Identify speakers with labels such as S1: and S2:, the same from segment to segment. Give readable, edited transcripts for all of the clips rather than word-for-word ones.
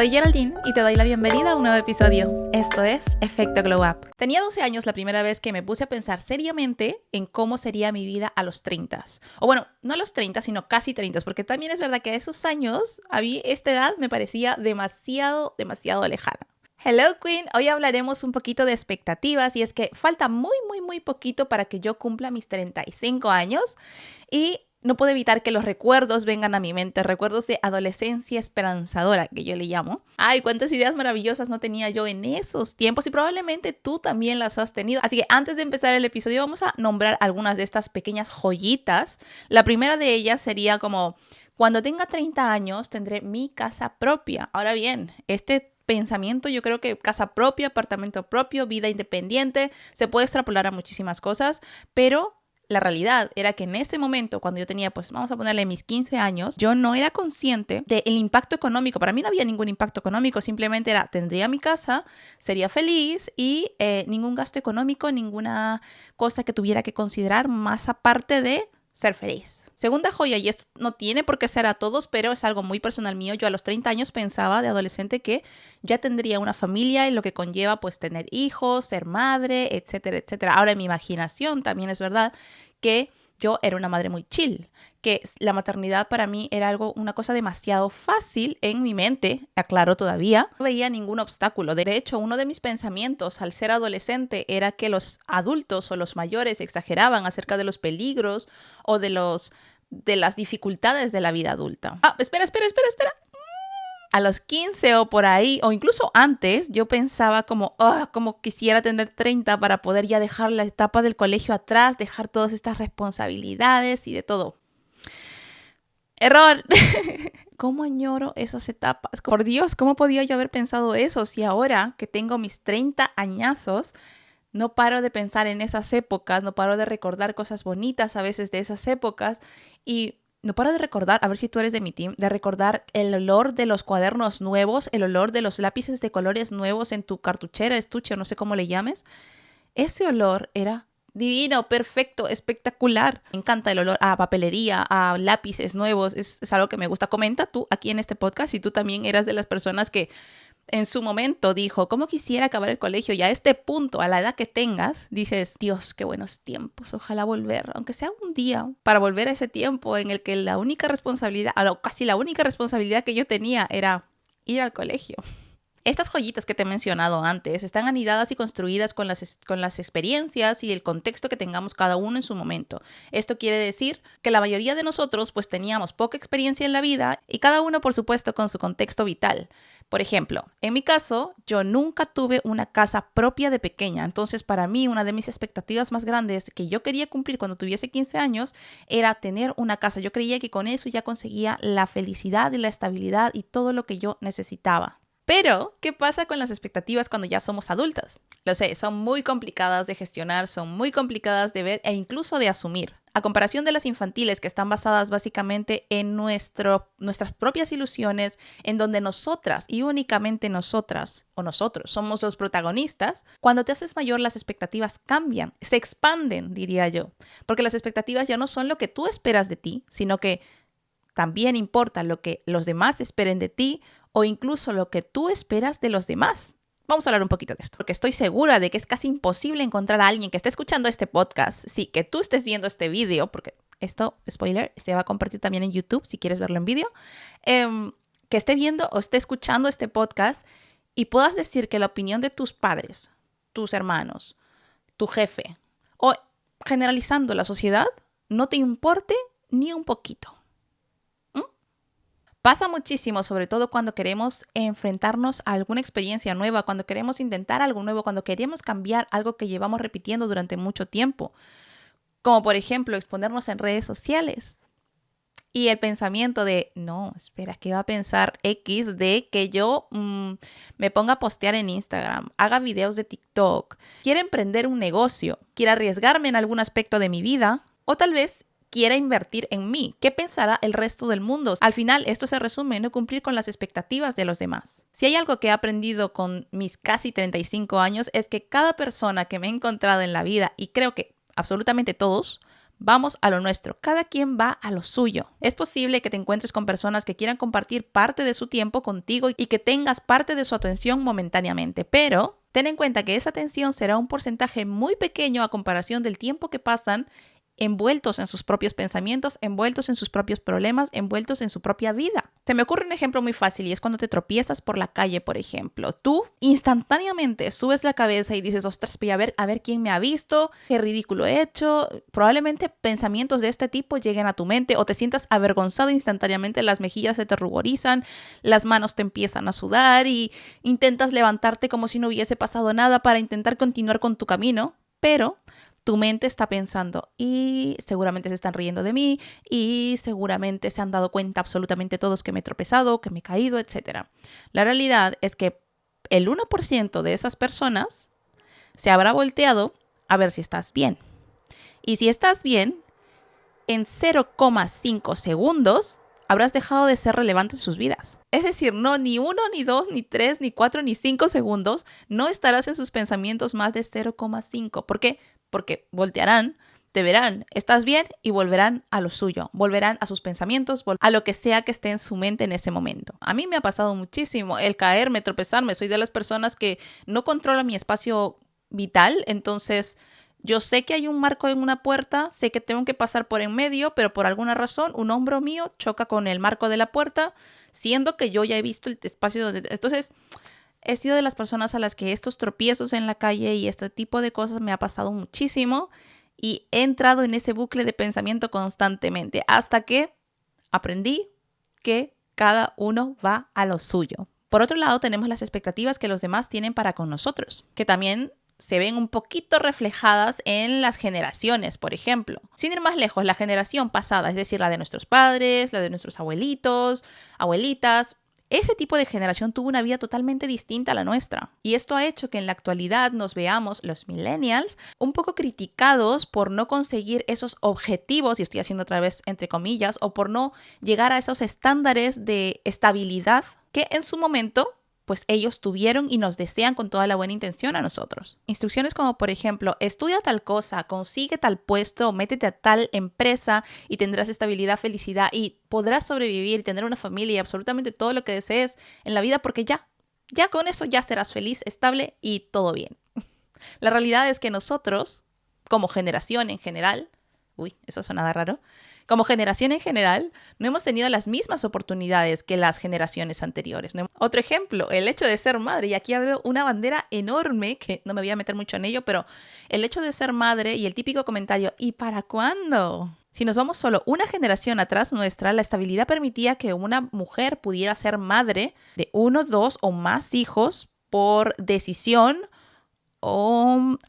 S1: Soy Geraldine y te doy la bienvenida a un nuevo episodio. Esto es Efecto Glow Up. Tenía 12 años la primera vez que me puse a pensar seriamente en cómo sería mi vida a los 30. O bueno, no a los 30, sino casi 30, porque también es verdad que a esos años, a mí esta edad me parecía demasiado lejana. Hello Queen, hoy hablaremos un poquito de expectativas y es que falta muy poquito para que yo cumpla mis 35 años y no puedo evitar que los recuerdos vengan a mi mente, recuerdos de adolescencia esperanzadora, que yo le llamo. Ay, cuántas ideas maravillosas no tenía yo en esos tiempos y probablemente tú también las has tenido. Así que antes de empezar el episodio vamos a nombrar algunas de estas pequeñas joyitas. La primera de ellas sería como, cuando tenga 30 años tendré mi casa propia. Ahora bien, este pensamiento, yo creo que casa propia, apartamento propio, vida independiente, se puede extrapolar a muchísimas cosas, pero la realidad era que en ese momento, cuando yo tenía, pues vamos a ponerle mis 15 años, yo no era consciente del impacto económico. Para mí no había ningún impacto económico, simplemente era, tendría mi casa, sería feliz y ningún gasto económico, ninguna cosa que tuviera que considerar más aparte de ser feliz. Segunda joya, y esto no tiene por qué ser a todos, pero es algo muy personal mío. Yo a los 30 años pensaba de adolescente que ya tendría una familia y lo que conlleva pues tener hijos, ser madre, etcétera, etcétera. Ahora en mi imaginación también es verdad que yo era una madre muy chill, que la maternidad para mí era una cosa demasiado fácil en mi mente, aclaro todavía, no veía ningún obstáculo. De hecho, uno de mis pensamientos al ser adolescente era que los adultos o los mayores exageraban acerca de los peligros o de las dificultades de la vida adulta. Espera. A los 15 o por ahí, o incluso antes, yo pensaba como quisiera tener 30 para poder ya dejar la etapa del colegio atrás, dejar todas estas responsabilidades y de todo. Error. ¿Cómo añoro esas etapas? Por Dios, ¿cómo podía yo haber pensado eso si ahora que tengo mis 30 añazos, no paro de pensar en esas épocas, no paro de recordar cosas bonitas a veces de esas épocas y no paro de recordar, a ver si tú eres de mi team, de recordar el olor de los cuadernos nuevos, el olor de los lápices de colores nuevos en tu cartuchera, estuche, o no sé cómo le llames. Ese olor era divino, perfecto, espectacular. Me encanta el olor a papelería, a lápices nuevos, es algo que me gusta. Comenta tú aquí en este podcast si tú también eras de las personas que en su momento dijo, ¿cómo quisiera acabar el colegio? Y a este punto, a la edad que tengas, dices, Dios, qué buenos tiempos, ojalá volver, aunque sea un día, para volver a ese tiempo en el que la única responsabilidad, casi la única responsabilidad que yo tenía era ir al colegio. Estas joyitas que te he mencionado antes están anidadas y construidas con las experiencias y el contexto que tengamos cada uno en su momento. Esto quiere decir que la mayoría de nosotros pues teníamos poca experiencia en la vida y cada uno por supuesto con su contexto vital. Por ejemplo, en mi caso, yo nunca tuve una casa propia de pequeña. Entonces para mí una de mis expectativas más grandes que yo quería cumplir cuando tuviese 15 años era tener una casa. Yo creía que con eso ya conseguía la felicidad y la estabilidad y todo lo que yo necesitaba. Pero, ¿qué pasa con las expectativas cuando ya somos adultos? Lo sé, son muy complicadas de gestionar, son muy complicadas de ver e incluso de asumir. A comparación de las infantiles, que están basadas básicamente en nuestras propias ilusiones, en donde nosotras y únicamente nosotras o nosotros somos los protagonistas, cuando te haces mayor las expectativas cambian, se expanden, diría yo. Porque las expectativas ya no son lo que tú esperas de ti, sino que también importa lo que los demás esperen de ti o incluso lo que tú esperas de los demás. Vamos a hablar un poquito de esto, porque estoy segura de que es casi imposible encontrar a alguien que esté escuchando este podcast, sí, que tú estés viendo este video, porque esto, spoiler, se va a compartir también en YouTube si quieres verlo en vídeo, que esté viendo o esté escuchando este podcast y puedas decir que la opinión de tus padres, tus hermanos, tu jefe o generalizando la sociedad no te importe ni un poquito. Pasa muchísimo, sobre todo cuando queremos enfrentarnos a alguna experiencia nueva, cuando queremos intentar algo nuevo, cuando queremos cambiar algo que llevamos repitiendo durante mucho tiempo. Como por ejemplo, exponernos en redes sociales. Y el pensamiento de, no, espera, ¿qué va a pensar X de que yo me ponga a postear en Instagram, haga videos de TikTok, quiera emprender un negocio, quiera arriesgarme en algún aspecto de mi vida o tal vez quiera invertir en mí? ¿Qué pensará el resto del mundo? Al final, esto se resume en no cumplir con las expectativas de los demás. Si hay algo que he aprendido con mis casi 35 años es que cada persona que me he encontrado en la vida, y creo que absolutamente todos, Vamos a lo nuestro. Cada quien va a lo suyo. Es posible que te encuentres con personas que quieran compartir parte de su tiempo contigo y que tengas parte de su atención momentáneamente, pero ten en cuenta que esa atención será un porcentaje muy pequeño a comparación del tiempo que pasan envueltos en sus propios pensamientos, envueltos en sus propios problemas, envueltos en su propia vida. Se me ocurre un ejemplo muy fácil y es cuando te tropiezas por la calle, por ejemplo. Tú instantáneamente subes la cabeza y dices, ostras, voy a ver quién me ha visto, qué ridículo he hecho. Probablemente pensamientos de este tipo lleguen a tu mente o te sientas avergonzado instantáneamente, las mejillas se te ruborizan, las manos te empiezan a sudar y intentas levantarte como si no hubiese pasado nada para intentar continuar con tu camino, pero tu mente está pensando y seguramente se están riendo de mí y seguramente se han dado cuenta absolutamente todos que me he tropezado, que me he caído, etc. La realidad es que el 1% de esas personas se habrá volteado a ver si estás bien. Y si estás bien, en 0,5 segundos habrás dejado de ser relevante en sus vidas. Es decir, no ni 1, ni 2, ni 3, ni 4, ni 5 segundos no estarás en sus pensamientos más de 0,5. ¿Por qué? Porque voltearán, te verán, estás bien y volverán a lo suyo, volverán a sus pensamientos, a lo que sea que esté en su mente en ese momento. A mí me ha pasado muchísimo el caerme, tropezarme. Soy de las personas que no controla mi espacio vital, entonces yo sé que hay un marco en una puerta, sé que tengo que pasar por en medio, pero por alguna razón un hombro mío choca con el marco de la puerta, siendo que yo ya he visto el espacio donde... Entonces, he sido de las personas a las que estos tropiezos en la calle y este tipo de cosas me ha pasado muchísimo y he entrado en ese bucle de pensamiento constantemente hasta que aprendí que cada uno va a lo suyo. Por otro lado, tenemos las expectativas que los demás tienen para con nosotros, que también se ven un poquito reflejadas en las generaciones, por ejemplo. Sin ir más lejos, la generación pasada, es decir, la de nuestros padres, la de nuestros abuelitos, abuelitas, ese tipo de generación tuvo una vida totalmente distinta a la nuestra. Y esto ha hecho que en la actualidad nos veamos, los millennials, un poco criticados por no conseguir esos objetivos, y estoy haciendo otra vez entre comillas, o por no llegar a esos estándares de estabilidad que en su momento pues ellos tuvieron y nos desean con toda la buena intención a nosotros. Instrucciones como, por ejemplo, estudia tal cosa, consigue tal puesto, métete a tal empresa y tendrás estabilidad, felicidad y podrás sobrevivir, tener una familia y absolutamente todo lo que desees en la vida porque ya con eso ya serás feliz, estable y todo bien. La realidad es que nosotros, como generación en general, eso suena raro, como generación en general, no hemos tenido las mismas oportunidades que las generaciones anteriores. Otro ejemplo, el hecho de ser madre. Y aquí hablo una bandera enorme, que no me voy a meter mucho en ello, pero el hecho de ser madre y el típico comentario, ¿y para cuándo? Si nos vamos solo una generación atrás nuestra, la estabilidad permitía que una mujer pudiera ser madre de 1, 2 o más hijos por decisión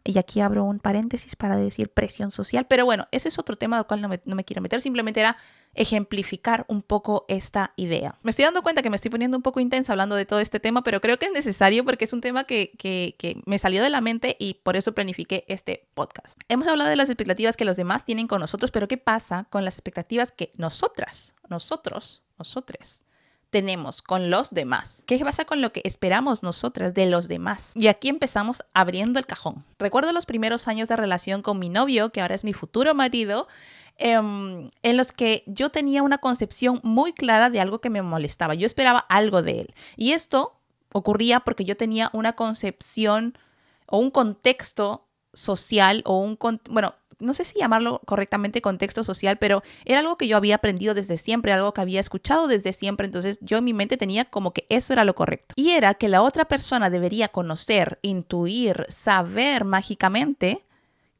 S1: y aquí abro un paréntesis para decir presión social, pero bueno, ese es otro tema al cual no me quiero meter, simplemente era ejemplificar un poco esta idea. Me estoy dando cuenta que me estoy poniendo un poco intensa hablando de todo este tema, pero creo que es necesario porque es un tema que me salió de la mente y por eso planifiqué este podcast. Hemos hablado de las expectativas que los demás tienen con nosotros, pero ¿qué pasa con las expectativas que nosotros tenemos con los demás? ¿Qué pasa con lo que esperamos nosotras de los demás? Y aquí empezamos abriendo el cajón. Recuerdo los primeros años de relación con mi novio, que ahora es mi futuro marido, en los que yo tenía una concepción muy clara de algo que me molestaba. Yo esperaba algo de él. Y esto ocurría porque yo tenía una concepción o un contexto social no sé si llamarlo correctamente contexto social, pero era algo que yo había aprendido desde siempre, algo que había escuchado desde siempre. Entonces yo en mi mente tenía como que eso era lo correcto. Y era que la otra persona debería conocer, intuir, saber mágicamente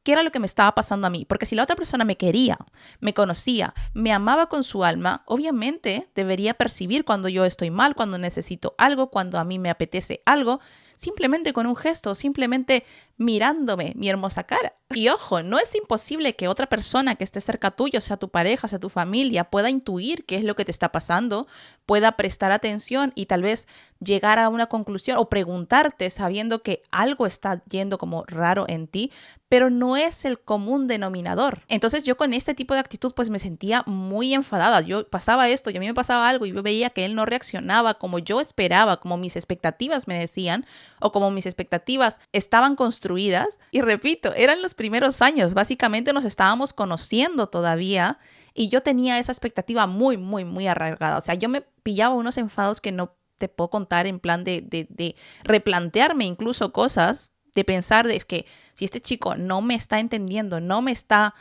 S1: qué era lo que me estaba pasando a mí. Porque si la otra persona me quería, me conocía, me amaba con su alma, obviamente debería percibir cuando yo estoy mal, cuando necesito algo, cuando a mí me apetece algo, simplemente con un gesto, simplemente mirándome mi hermosa cara. Y ojo, no es imposible que otra persona que esté cerca tuyo, sea tu pareja, sea tu familia, pueda intuir qué es lo que te está pasando, pueda prestar atención y tal vez llegar a una conclusión o preguntarte sabiendo que algo está yendo como raro en ti, pero no es el común denominador. Entonces yo con este tipo de actitud pues me sentía muy enfadada. Yo pasaba esto y a mí me pasaba algo y yo veía que él no reaccionaba como yo esperaba, como mis expectativas me decían o como mis expectativas estaban construidas. Y repito, eran los primeros años. Básicamente nos estábamos conociendo todavía y yo tenía esa expectativa muy, muy, muy arraigada. O sea, yo me pillaba unos enfados que no te puedo contar, en plan de replantearme incluso cosas, de pensar es que si este chico no me está entendiendo, no está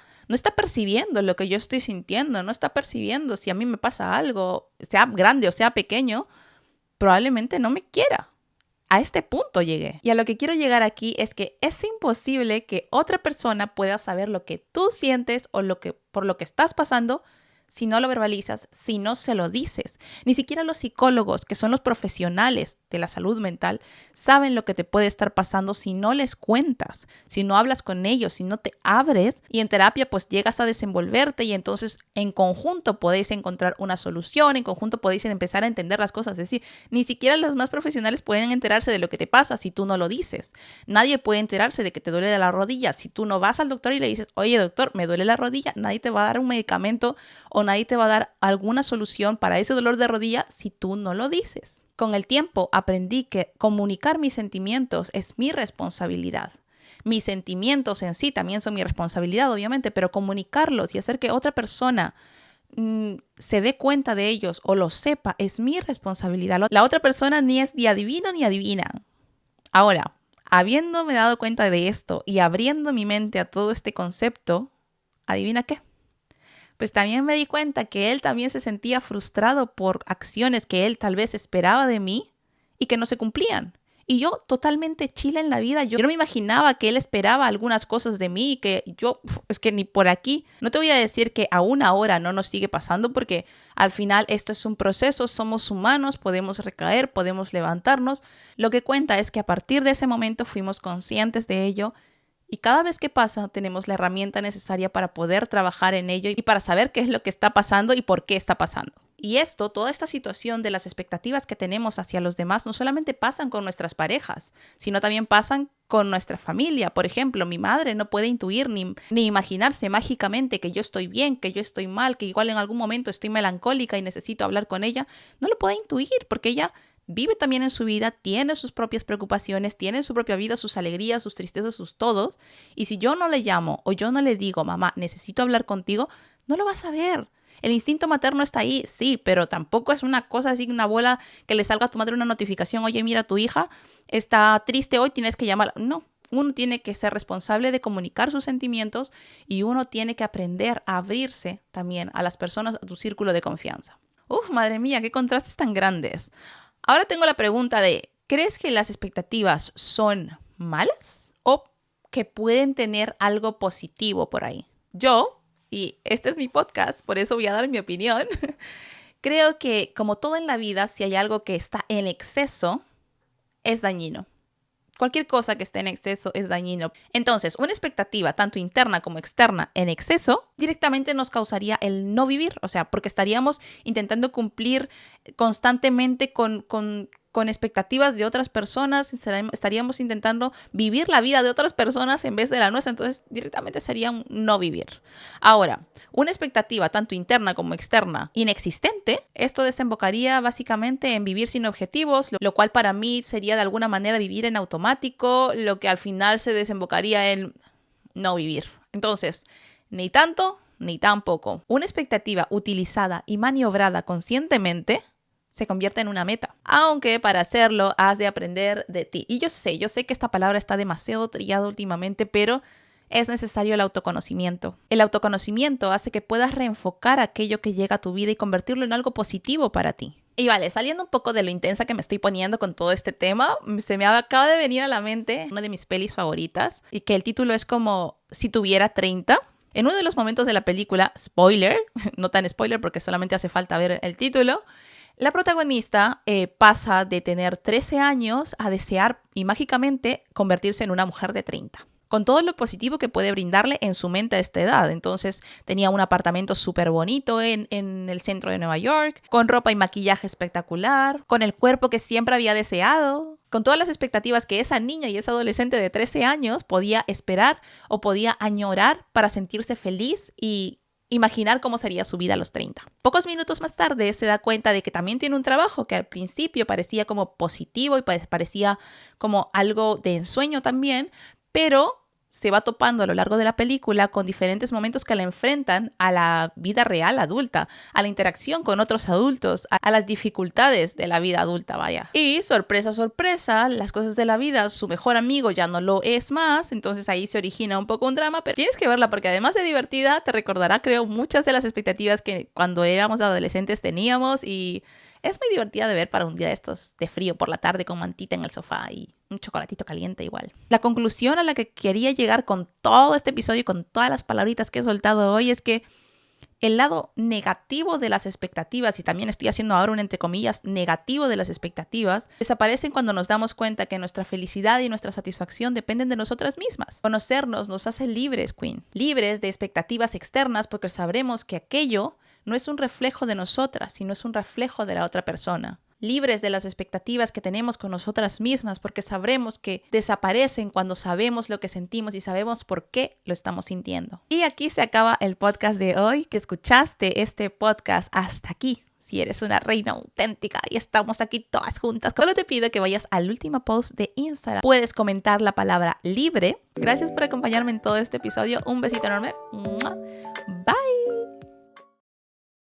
S1: percibiendo lo que yo estoy sintiendo, no está percibiendo si a mí me pasa algo, sea grande o sea pequeño, probablemente no me quiera. A este punto llegué. Y a lo que quiero llegar aquí es que es imposible que otra persona pueda saber lo que tú sientes o por lo que estás pasando si no lo verbalizas, si no se lo dices. Ni siquiera los psicólogos, que son los profesionales de la salud mental, saben lo que te puede estar pasando si no les cuentas, si no hablas con ellos, si no te abres. Y en terapia pues llegas a desenvolverte y entonces en conjunto podéis encontrar una solución, en conjunto podéis empezar a entender las cosas. Es decir, ni siquiera los más profesionales pueden enterarse de lo que te pasa si tú no lo dices. Nadie puede enterarse de que te duele la rodilla. Si tú no vas al doctor y le dices, oye doctor, me duele la rodilla, nadie te va a dar un medicamento o nadie te va a dar alguna solución para ese dolor de rodilla si tú no lo dices. Con el tiempo aprendí que comunicar mis sentimientos es mi responsabilidad. Mis sentimientos en sí también son mi responsabilidad, obviamente, pero comunicarlos y hacer que otra persona se dé cuenta de ellos o lo sepa es mi responsabilidad. La otra persona ni adivina ni adivina. Ahora, habiéndome dado cuenta de esto y abriendo mi mente a todo este concepto, ¿adivina qué? Pues también me di cuenta que él también se sentía frustrado por acciones que él tal vez esperaba de mí y que no se cumplían. Y yo totalmente chila en la vida. Yo no me imaginaba que él esperaba algunas cosas de mí y que es que ni por aquí. No te voy a decir que aún ahora no nos sigue pasando porque al final esto es un proceso, somos humanos, podemos recaer, podemos levantarnos. Lo que cuenta es que a partir de ese momento fuimos conscientes de ello. Y cada vez que pasa, tenemos la herramienta necesaria para poder trabajar en ello y para saber qué es lo que está pasando y por qué está pasando. Y toda esta situación de las expectativas que tenemos hacia los demás, no solamente pasan con nuestras parejas, sino también pasan con nuestra familia. Por ejemplo, mi madre no puede intuir ni imaginarse mágicamente que yo estoy bien, que yo estoy mal, que igual en algún momento estoy melancólica y necesito hablar con ella. No lo puede intuir porque ella vive también en su vida, tiene sus propias preocupaciones, tiene su propia vida, sus alegrías, sus tristezas, sus todos. Y si yo no le llamo o yo no le digo, mamá, necesito hablar contigo, no lo va a saber. El instinto materno está ahí, sí, pero tampoco es una cosa así, una bola que le salga a tu madre una notificación, oye, mira, tu hija está triste hoy, tienes que llamarla. No, uno tiene que ser responsable de comunicar sus sentimientos y uno tiene que aprender a abrirse también a las personas, a tu círculo de confianza. Madre mía, qué contrastes tan grandes. Ahora tengo la pregunta de, ¿crees que las expectativas son malas o que pueden tener algo positivo por ahí? Yo, y este es mi podcast, por eso voy a dar mi opinión, creo que como todo en la vida, si hay algo que está en exceso, es dañino. Cualquier cosa que esté en exceso es dañino. Entonces, una expectativa, tanto interna como externa, en exceso, directamente nos causaría el no vivir. O sea, porque estaríamos intentando cumplir constantemente con expectativas de otras personas, estaríamos intentando vivir la vida de otras personas en vez de la nuestra, entonces directamente sería un no vivir. Ahora, una expectativa tanto interna como externa inexistente, esto desembocaría básicamente en vivir sin objetivos, lo cual para mí sería de alguna manera vivir en automático, lo que al final se desembocaría en no vivir. Entonces, ni tanto ni tan poco. Una expectativa utilizada y maniobrada conscientemente se convierte en una meta. Aunque para hacerlo has de aprender de ti. Y yo sé que esta palabra está demasiado trillada últimamente, pero es necesario el autoconocimiento. El autoconocimiento hace que puedas reenfocar aquello que llega a tu vida y convertirlo en algo positivo para ti. Y vale, saliendo un poco de lo intensa que me estoy poniendo con todo este tema, se me acaba de venir a la mente una de mis pelis favoritas y que el título es como Si tuviera 30. En uno de los momentos de la película, spoiler, no tan spoiler porque solamente hace falta ver el título, la protagonista pasa de tener 13 años a desear y mágicamente convertirse en una mujer de 30. Con todo lo positivo que puede brindarle en su mente a esta edad. Entonces tenía un apartamento súper bonito en el centro de Nueva York, con ropa y maquillaje espectacular, con el cuerpo que siempre había deseado, con todas las expectativas que esa niña y esa adolescente de 13 años podía esperar o podía añorar para sentirse feliz y imaginar cómo sería su vida a los 30. Pocos minutos más tarde se da cuenta de que también tiene un trabajo que al principio parecía como positivo y parecía como algo de ensueño también, pero se va topando a lo largo de la película con diferentes momentos que la enfrentan a la vida real adulta, a la interacción con otros adultos, a las dificultades de la vida adulta, vaya. Y sorpresa, sorpresa, las cosas de la vida, su mejor amigo ya no lo es más, entonces ahí se origina un poco un drama, pero tienes que verla porque además de divertida, te recordará, creo, muchas de las expectativas que cuando éramos adolescentes teníamos y es muy divertida de ver para un día de estos de frío por la tarde con mantita en el sofá y un chocolatito caliente igual. La conclusión a la que quería llegar con todo este episodio y con todas las palabritas que he soltado hoy es que el lado negativo de las expectativas, y también estoy haciendo ahora un entre comillas negativo de las expectativas, desaparecen cuando nos damos cuenta que nuestra felicidad y nuestra satisfacción dependen de nosotras mismas. Conocernos nos hace libres, Queen. Libres de expectativas externas porque sabremos que aquello no es un reflejo de nosotras, sino es un reflejo de la otra persona. Libres de las expectativas que tenemos con nosotras mismas porque sabremos que desaparecen cuando sabemos lo que sentimos y sabemos por qué lo estamos sintiendo. Y aquí se acaba el podcast de hoy. Que escuchaste este podcast hasta aquí. Si eres una reina auténtica y estamos aquí todas juntas, solo te pido que vayas al último post de Instagram. Puedes comentar la palabra libre. Gracias por acompañarme en todo este episodio. Un besito enorme. ¡Mua!